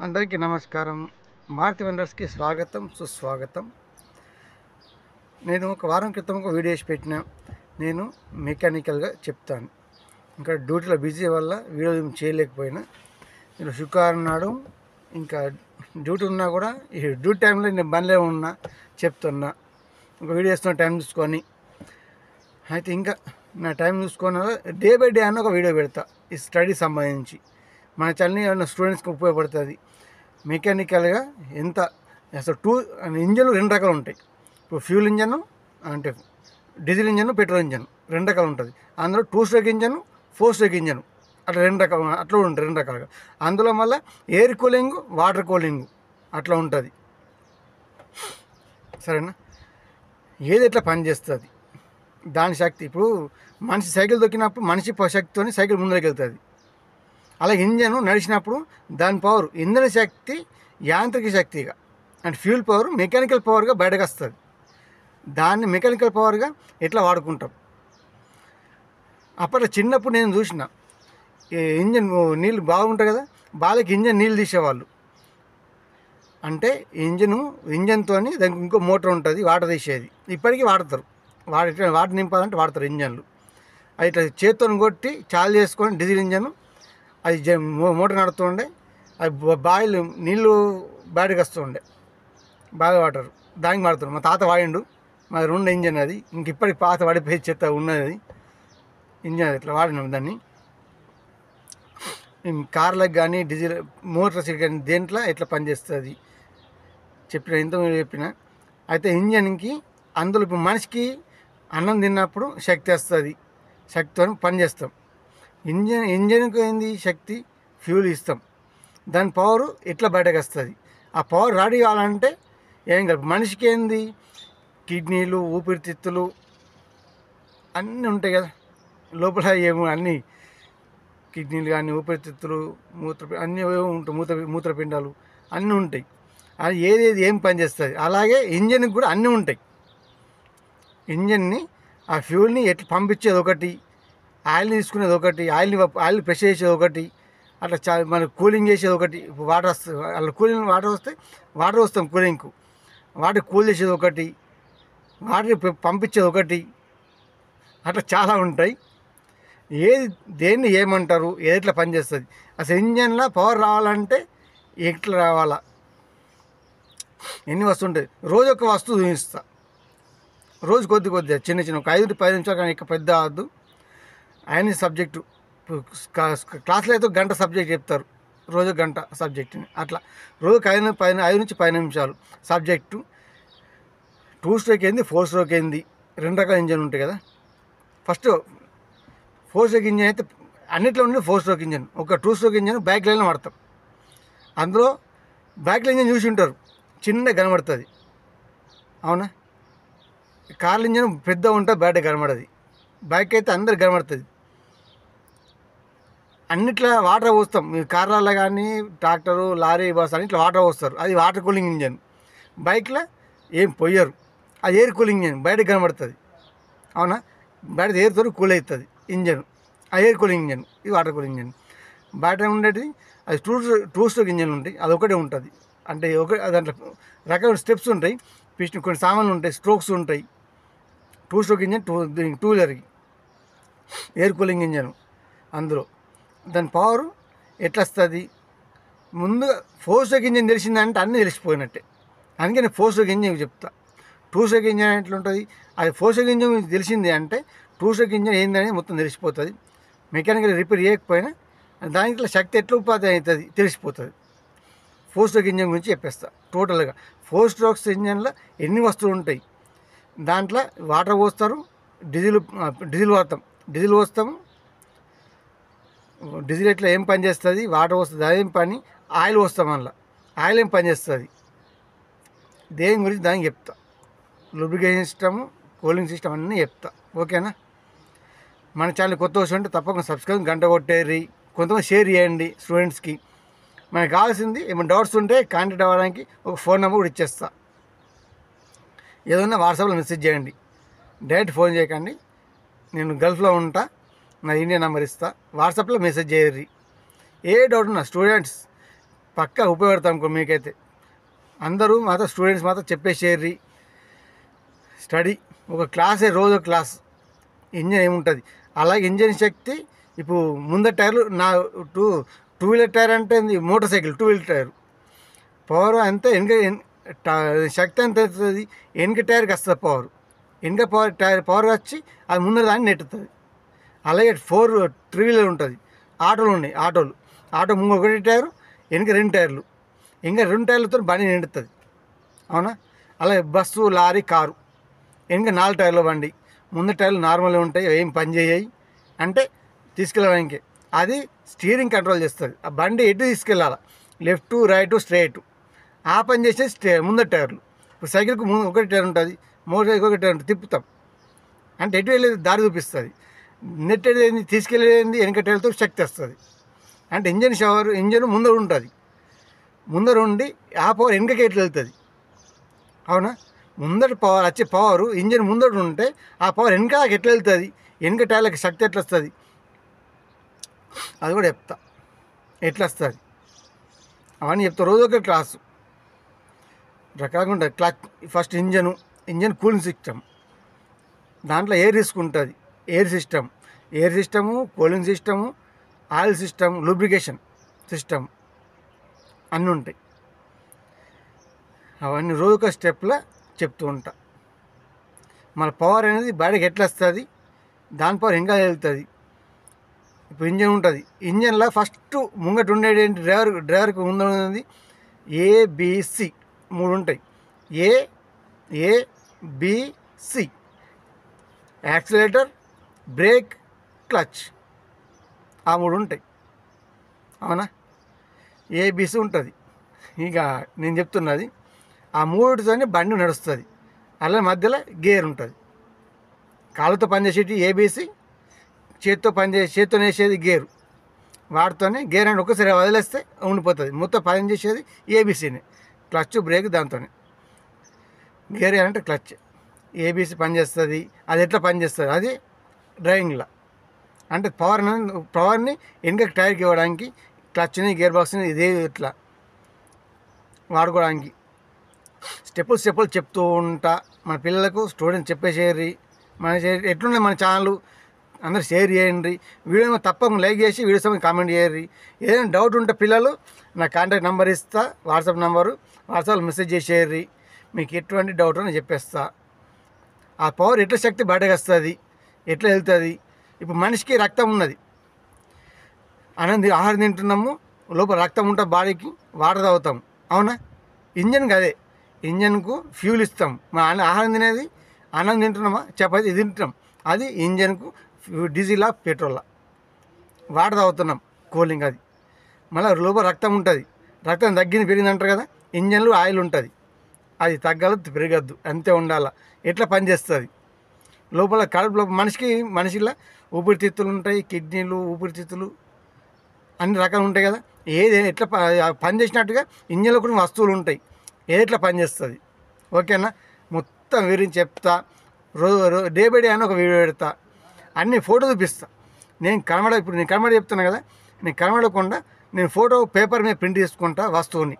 అందరికీ నమస్కారం. మారుతి వెండర్స్కి స్వాగతం, సుస్వాగతం. నేను ఒక వారం క్రితం ఒక వీడియో వేసి పెట్టిన. నేను మెకానికల్గా చెప్తాను. ఇంకా డ్యూటీలో బిజీ వల్ల వీడియో చేయలేకపోయినా, నేను శుక్రవారం నాడు ఇంకా డ్యూటీ ఉన్నా కూడా ఈ డ్యూటీ టైంలో నేను బండ్లో ఉన్నా చెప్తున్నా. ఒక వీడియో వేస్తున్న టైం చూసుకొని అయితే ఇంకా నా టైం చూసుకొని డే బై డే అన్న ఒక వీడియో పెడతా ఈ స్టడీ సంబంధించి. మన ఛానల్ని ఏమన్నా స్టూడెంట్స్కి ఉపయోగపడుతుంది. మెకానికల్గా ఎంత అసలు ఇంజన్లు రెండు రకాలు ఉంటాయి. ఇప్పుడు ఫ్యూల్ ఇంజన్ అంటే డీజిల్ ఇంజన్, పెట్రోల్ ఇంజన్ రెండు రకాలు ఉంటుంది. అందులో 2 స్ట్రోక్ ఇంజన్, 4 స్ట్రోక్ ఇంజన్ అట్లా రెండు రకాలు అట్లా ఉంటాయి. రెండు రకాలుగా అందులో మళ్ళీ ఎయిర్ కూలింగ్, వాటర్ కూలింగ్ అట్లా ఉంటుంది. సరేనా? ఏది ఎట్లా పనిచేస్తుంది దాని శక్తి. ఇప్పుడు మనిషి సైకిల్ దొక్కినప్పుడు మనిషి శక్తితో సైకిల్ ముందరికి వెళ్తుంది. అలాగే ఇంజన్ నడిచినప్పుడు దాని పవర్ ఇంధన శక్తి యాంత్రిక శక్తిగా అంటే ఫ్యూల్ పవర్ మెకానికల్ పవర్గా బయటకు వస్తుంది. దాన్ని మెకానికల్ పవర్గా ఎట్లా వాడుకుంటాం. అప్పట్లో చిన్నప్పుడు నేను చూసిన ఇంజన్ నీళ్ళు బాగుంటాయి కదా, బాలకి ఇంజన్ నీళ్ళు తీసేవాళ్ళు. అంటే ఇంజన్తో దానికి ఇంకో మోటార్ ఉంటుంది వాటర్ తీసేది. ఇప్పటికీ వాడతారు. వాటర్ నింపాలంటే వాడతారు ఇంజన్లు. అది ఇట్లా చేత్తో కొట్టి చాలు చేసుకొని డీజిల్ ఇంజన్ అది మోటార్ నడుతుండే. అది బాయిలు నీళ్ళు బయటకు వస్తుండే, బాగా వాటర్ దానికి వాడుతారు. మా తాత వాడిండు. మాది 2 ఇంజన్ అది. ఇంక ఇప్పటికి పాత వాడిపోయి చెత్త ఉన్నది ఇంజన్. ఇట్లా వాడినాం దాన్ని. కార్లకు కానీ డీజిల్ మోటార్స్ కానీ దేంట్లో ఎట్లా పనిచేస్తుంది చెప్పిన, ఇంతకుముందు చెప్పిన. అయితే ఇంజన్కి అందులో ఇప్పుడు మనిషికి అన్నం తిన్నప్పుడు శక్తి వస్తుంది, శక్తితో పనిచేస్తాం. ఇంజన్కి ఏంది శక్తి, ఫ్యూల్ ఇస్తాం. దాని పవర్ ఎట్లా బయటకు వస్తుంది. ఆ పవర్ రెడీ కావాలంటే ఏం కాదు. మనిషికి ఏంది కిడ్నీలు, ఊపిరితిత్తులు అన్నీ ఉంటాయి కదా లోపల. ఏమో అన్నీ కిడ్నీలు కానీ ఊపిరితిత్తులు అన్నీ ఉంటాయి. మూత్రపిండాలు అన్నీ ఉంటాయి. అది ఏది ఏం పనిచేస్తుంది. అలాగే ఇంజన్కి కూడా అన్నీ ఉంటాయి. ఇంజన్ని ఆ ఫ్యూల్ని ఎట్లా పంపించేది ఒకటి, ఆయిల్ని తీసుకునేది ఒకటి, ఆయిల్ని ప్రెష్ చేసేది ఒకటి, అట్లా మనకు కూలింగ్ చేసేది ఒకటి. వాటర్ వస్తుంది, అలా కూలింగ్ వాటర్ వస్తే వాటర్ వస్తాం కూలింగ్కు. వాటర్ కూల్ చేసేది ఒకటి, వాటర్ పంపించేది ఒకటి, అట్లా చాలా ఉంటాయి. దేన్ని ఏమంటారు, ఎట్లా పనిచేస్తుంది. అసలు ఇంజన్లో పవర్ రావాలంటే ఎట్లా రావాలా, ఎన్ని వస్తుంటాయి. రోజు ఒక వస్తువు చూపిస్తా. రోజు కొద్దిగా చిన్న ఒక 5-10 నిమిషాలు కానీ ఇక పెద్ద అవద్దు. ఆయన సబ్జెక్టు క్లాసులో అయితే 1 గంట సబ్జెక్ట్ చెప్తారు, రోజు 1 గంట సబ్జెక్టుని. అట్లా రోజుకి 5 నుంచి 10 నిమిషాలు సబ్జెక్టు. 2 స్ట్రోక్ ఏంది, 4 స్ట్రోక్ ఏంది, 2 రకాల ఇంజన్ ఉంటాయి కదా. ఫస్ట్ 4 స్ట్రోక్ ఇంజన్ అయితే అన్నిట్లో ఉండే 4 స్ట్రోక్ ఇంజన్. ఒక 2 స్ట్రోక్ ఇంజన్ బ్యాక్ లైన్లో వాడతాం. అందులో బ్యాక్ లైన్ ఇంజన్ చూసి ఉంటారు, చిన్న కనబడుతుంది. అవునా? కార్ల ఇంజన్ పెద్ద ఉంటుంది, బయట కనబడది. బైక్ అయితే అందరికి కనబడుతుంది. అన్నిట్లో వాటర్ పోస్తాం. మీరు కార్లలో కానీ ట్రాక్టరు, లారీ, బస్ అన్నిట్లో వాటర్ పోస్తారు. అది వాటర్ కూలింగ్ ఇంజన్. బైక్లో ఏం పొయ్యరు, అది ఎయిర్ కూలింగ్ ఇంజన్, బయటకు కనబడుతుంది. అవునా? బయట ఎయిర్తో కూల్ అవుతుంది ఇంజన్, ఆ ఎయిర్ కూలింగ్ ఇంజన్. ఇది వాటర్ కూలింగ్ ఇంజన్. బయట ఉండేది అది 2 స్ట్రోక్ ఇంజన్ ఉంటాయి, అది ఒకటే ఉంటుంది. అంటే దాంట్లో రకమైన స్టెప్స్ ఉంటాయి, కొన్ని సామాన్లు ఉంటాయి, స్ట్రోక్స్ ఉంటాయి. 2 స్ట్రోక్ ఇంజన్ 2 వీలర్కి ఎయిర్ కూలింగ్ ఇంజన్. అందులో దాని పవర్ ఎట్లా వస్తుంది. ముందుగా 4 స్ట్రోక్ ఇంజన్ తెలిసిందంటే అన్నీ తెలిసిపోయినట్టే. అందుకే నేను 4 స్ట్రోక్ ఇంజన్ చెప్తా. 2 స్ట్రోక్ ఇంజన్ ఎట్లా ఉంటుంది, అది 4 స్ట్రోక్ ఇంజన్ తెలిసింది అంటే 2 స్ట్రోక్ ఇంజన్ ఏందని మొత్తం తెలిసిపోతుంది. మెకానికల్ రిపేర్ చేయకపోయినా దానికి శక్తి ఎట్లా ఉపాధి అవుతుంది తెలిసిపోతుంది. 4 స్ట్రోక్ ఇంజన్ గురించి చెప్పేస్తా టోటల్గా. 4 స్ట్రోక్స్ ఇంజన్లో ఎన్ని వస్తువులు ఉంటాయి. దాంట్లో వాటర్ పోస్తారు, డీజిల్ వాడతాం. డీజిల్ పోస్తాము. డీజిల్ ఎట్లా ఏం పని చేస్తుంది, వాటర్ వస్తుంది అదేం పని. ఆయిల్ పోస్తాం, అందులో ఆయిల్ ఏం పని చేస్తుంది, దేని గురించి దానికి చెప్తా. లూబ్రికేషన్ సిస్టము, కూలింగ్ సిస్టమ్ అన్నీ చెప్తా. ఓకేనా? మన ఛానల్ కొత్త వస్తుంటే తప్పకుండా సబ్స్క్రైబ్, గంట కొట్టేరి, కొంతమంది షేర్ చేయండి స్టూడెంట్స్కి. మనకు కావాల్సింది ఏమైనా డౌట్స్ ఉంటే కాంటాక్ట్ అవ్వడానికి ఒక ఫోన్ నెంబర్ కూడా ఇచ్చేస్తా. ఏదన్నా వాట్సాప్లో మెసేజ్ చేయండి, డైరెక్ట్ ఫోన్ చేయకండి. నేను గల్ఫ్లో ఉంటా, నా ఇండియా నెంబర్ ఇస్తా, వాట్సాప్లో మెసేజ్ చేయర్రి. ఏ డౌట్ ఉన్నా స్టూడెంట్స్ పక్కా ఉపయోగపడతాం మీకైతే. అందరూ మాతో స్టూడెంట్స్ మాతో చెప్పేసేర్రి. స్టడీ ఒక క్లాసే, రోజు క్లాస్. ఇంజన్ ఏముంటుంది, అలాగే ఇంజన్ శక్తి. ఇప్పుడు ముందర టైర్లు టూ వీలర్ టైర్ అంటే motor cycle 2 wheeler tyre power అంతే. శక్తి ఎంత అవుతుంది, వెనక టైర్కి వస్తుంది పవర్. వెనక పవర్ వచ్చి అది ముందర దాన్ని నెట్టుతుంది. అలాగే 3 వీలర్ ఉంటుంది. ఆటోలు ఉన్నాయి, ఆటో ముందు 1 టైరు, వెనక 2 టైర్లు. ఇంకా 2 టైర్లతో బండి నిండుతుంది, అవునా. అలాగే బస్సు, లారీ, కారు వెనక 4 టైర్ల బండి. ముందు టైర్లు నార్మల్గా ఉంటాయి, ఏం పని చేయాయి అంటే తీసుకెళ్ళడానికి. అది స్టీరింగ్ కంట్రోల్ చేస్తుంది. ఆ బండి ఎటు తీసుకెళ్ళాలి, లెఫ్ట్, రైట్, స్ట్రైట్, ఆ పని చేసేది ముందర టైర్లు. ఇప్పుడు సైకిల్కి ముందు 1 టైర్ ఉంటుంది, మోటార్ సైకిల్ 1 టైర్ ఉంటుంది, తిప్పుతాం అంటే ఎటు వెళ్ళేది దారి చూపిస్తుంది. నెట్టేది ఏంది, తీసుకెళ్ళేది వెనక టైర్లతో శక్తి వస్తుంది. అంటే ఇంజన్ ముందర ఉంటుంది, ముందర ఉండి ఆ పవర్ వెనకకి ఎట్లా వెళ్తుంది, అవునా. ముందర పవర్ ఇంజన్ ముందర ఉంటే ఆ పవర్ వెనకకి ఎట్లా వెళ్తుంది, వెనక టైర్లకి శక్తి ఎట్లా వస్తుంది అది కూడా చెప్తా, ఎట్లా వస్తుంది అవన్నీ చెప్తా. రోజు ఒక క్లాసు రకాలుగా ఉంటుంది. Clutch first engine cooling system, దాంట్లో ఎయిర్ తీసుకుంటుంది. Air system, cooling system, oil system, lubrication system అన్నీ ఉంటాయి. అవన్నీ రోజుక స్టెప్లో చెప్తూ ఉంటా. మన పవర్ అనేది బాడీకి ఎట్లా వస్తుంది, దాని పవర్ ఇంకా వెళ్తుంది. ఇప్పుడు ఇంజన్ ఉంటుంది, ఇంజన్లో ఫస్ట్ ముంగట ఉండేది ఏంటి, డ్రైవర్కి ముందు ఉన్నది ABC 3 ఉంటాయి. ABC యాక్సిలేటర్, బ్రేక్, క్లచ్, ఆ 3 ఉంటాయి, అవునా. ABC ఉంటుంది. ఇక నేను చెప్తున్నది ఆ 3తోనే బండి నడుస్తుంది. అలా మధ్యలో గేర్ ఉంటుంది. కాళ్ళతో పనిచేసేటి ABC, చేత్తో వేసేది గేరు. వాటితోనే గేర్ అని ఒకసారి వదిలేస్తే ఉండిపోతుంది. మొత్తం పనిచేసేది ABCని, క్లచ్, బ్రేక్ దాంతోనే. గేర్ అంటే క్లచ్, ABC పనిచేస్తుంది. అది ఎట్లా పనిచేస్తుంది, అది డ్రైవింగ్లో అంటే పవర్ని వెనక టైర్కి ఇవ్వడానికి క్లచ్ని, గేర్ బాక్స్ని ఇదే ఇట్లా వాడుకోవడానికి. స్టెప్పులు చెప్తూ ఉంటా మన పిల్లలకు, స్టూడెంట్స్ చెప్పేసేయండి. ఎట్లున్నాయి మన ఛానల్, అందరూ షేర్ చేయండి. వీడియో తప్పకుండా లైక్ చేసి వీడియోస్ కామెంట్ చేయండి. ఏదైనా డౌట్ ఉంటే పిల్లలు నా కాంటాక్ట్ నెంబర్ ఇస్తా, వాట్సాప్లో మెసేజ్ చేసేయండి. మీకు ఎటువంటి డౌట్ నేను చెప్పేస్తా. ఆ పవర్ ఎట్లా శక్తి బయటకు వస్తుంది, ఎట్లా వెళ్తుంది. ఇప్పుడు మనిషికి రక్తం ఉన్నది, ఆహారం తింటున్నాము, లోపల రక్తం ఉంటుంది బాడీకి, వాటర్ తాగుతాం, అవునా. ఇంజన్కి అదే, ఇంజన్కు ఫ్యూల్ ఇస్తాం. ఆహారం తినేది, అన్నం తింటున్నామా, చపాతీ తింటున్నాం, అది ఇంజన్కు డీజిలా, పెట్రోలా. వాటర్ తాగుతున్నాం, కూలింగ్. అది మళ్ళీ లోపల రక్తం ఉంటుంది. రక్తం తగ్గింది పెరిగింది అంటారు కదా, ఇంజన్లో ఆయిల్ ఉంటుంది. అది తగ్గదు, పెరగద్దు, అంతే ఉండాలి. ఎట్లా పనిచేస్తుంది లోపల కడుపు లోపల మనిషిలో ఊపిరితిత్తులు ఉంటాయి, కిడ్నీలు, ఊపిరితిత్తులు అన్ని రకాలు ఉంటాయి కదా. ఏది ఎట్లా పనిచేసినట్టుగా ఇంజన్లో కూడా వస్తువులు ఉంటాయి, ఏది ఎట్లా పనిచేస్తుంది. ఓకేనా, మొత్తం వివరించి చెప్తా. డే బై డే అని ఒక వీడియో పెడతా, అన్ని ఫోటో చూపిస్తా. ఇప్పుడు నేను కనబడ చెప్తున్నా కదా, నేను కనబడకుండా నేను ఫోటో పేపర్ మీద ప్రింట్ చేసుకుంటా. వస్తువుని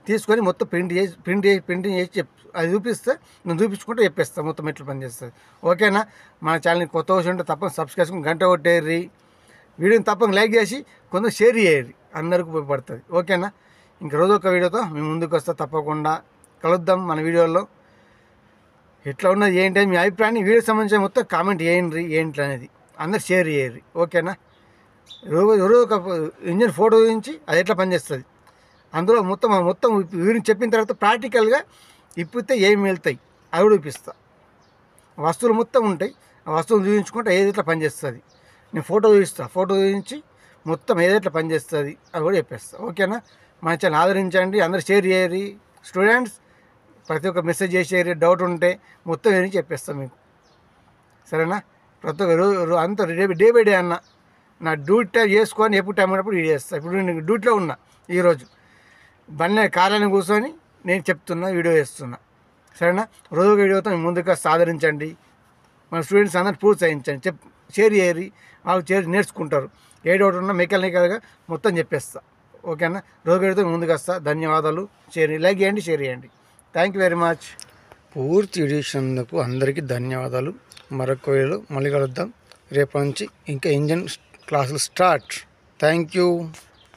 తీసుకొని మొత్తం ప్రింటింగ్ చేసి అది చూపిస్తే నేను చూపించుకుంటూ చెప్పేస్తాను మొత్తం ఎట్లా పనిచేస్తుంది. ఓకేనా, మన ఛానల్ని కొత్త వచ్చి ఉంటే తప్పని సబ్స్క్రైబ్ చేసుకుని గంట కొట్టేరి. వీడియోని తప్పని లైక్ చేసి కొంచెం షేర్ చేయరు, అందరికీ ఉపయోగపడుతుంది. ఓకేనా, ఇంక రోజు ఒక వీడియోతో మేము ముందుకు వస్తా. తప్పకుండా కలుద్దాం మన వీడియోలో. ఎట్లా ఉన్నది ఏంటి మీ అభిప్రాయాన్ని వీడియో సంబంధించిన మొత్తం కామెంట్ చేయండి, ఏంటి అనేది అందరు షేర్ చేయరు. ఓకేనా, రోజు ఒక ఇంజన్ ఫోటో గురించి అది ఎట్లా పనిచేస్తుంది అందులో మొత్తం వీరిని చెప్పిన తర్వాత ప్రాక్టికల్గా ఇప్పితే ఏమి వెళ్తాయి అవి కూడా చూపిస్తా. వస్తువులు మొత్తం ఉంటాయి, ఆ వస్తువులు చూపించుకుంటే ఏది ఎట్లా పనిచేస్తుంది నేను ఫోటో చూపిస్తాను. ఫోటో చూపించి మొత్తం ఏదైతే పనిచేస్తుంది అది కూడా చెప్పేస్తా. ఓకేనా, మన ఛానల్ ఆదరించండి, అందరూ షేర్ చేయరు. స్టూడెంట్స్ ప్రతి ఒక్క మెసేజ్ చేసేది, డౌట్ ఉంటే మొత్తం ఏమి చెప్పేస్తాను మీకు, సరేనా. ప్రతి ఒక్క రోజు అంతా డే బై డే అన్న నా డ్యూటీ టైం చేసుకొని ఎప్పుడు టైం ఉన్నప్పుడు ఇది చేస్తాను. ఇప్పుడు నేను డ్యూటీలో ఉన్నా, ఈరోజు బండి కార్యాలయం కూర్చొని నేను చెప్తున్నా, వీడియో చేస్తున్నా, సరేనా. రోజు వీడియోతో ముందుగా సాధరించండి, మన స్టూడెంట్స్ అందరిని ప్రోత్సహించండి, షేర్ చేయరు, వాళ్ళు నేర్చుకుంటారు. ఏ డౌట్ ఉన్నా మెకానికల్గా మొత్తం చెప్పేస్తా. ఓకేనా? రోజు గడితే ముందుకు వస్తా. ధన్యవాదాలు. లైక్ చేయండి, షేర్ చేయండి. Thank you very much. పూర్తి వీడియోసినందుకు అందరికీ ధన్యవాదాలు. మరొక వీడియోలో మళ్ళీ కలుద్దాం. రేపటి నుంచి ఇంకా ఇంజన్ క్లాసులు స్టార్ట్. Thank you.